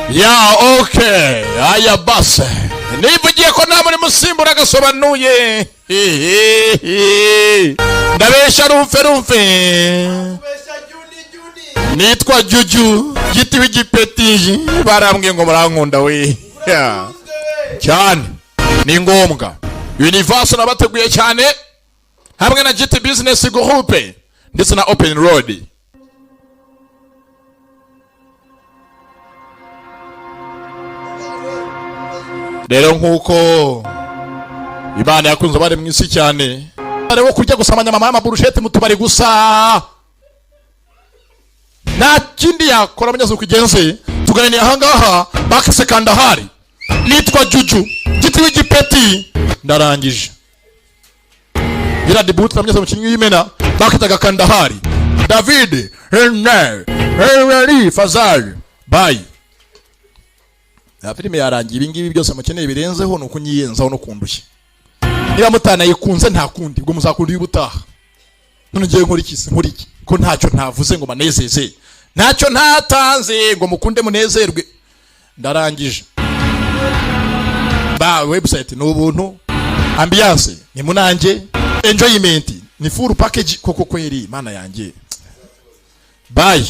Ya okay. Aya base. Nivugiye ko nta muri musimbura Agasobanuye. Ndabesha rumfe. Nitwa Juju. Giti w'igipeti. Barambwiye ngo murankunda we. Cyane. Ni ngombwa. Universe nabateguye cyane. Hamwe na Giti business group. Ndetse na open road. Rero nkuko Imana yakunze bari mu isi cyane. Ariko kujya gusamanya mama y'amaburushete mutubari gusa. Na kindi yakora abanyazo kugenze. Tuganira ahangaha bakise kandahari. Nitwa Juju. Giti w'igipeti. Ndarangije. Gira debut namyazo mukinyi w'Imena bakitaga kandahari. David, Henry, Fazal. Bye. Ya filime yarangiye ibingibi byose mukeneye birenzeho nuko nyiyenzaho no kundushye. Niba mutana yikunze nta kundi ubwo muzakunda y'ubutaha. None ngiye nkora iki ko ntacyo ntavuze ngo manezeze. Ntacyo ntatanze ngo mukunde munezerwe. Ndarangije. Ba website no buntu. Ambiance ni munange. Enjoyment ni full package koko kweri mana yanjye. Bye.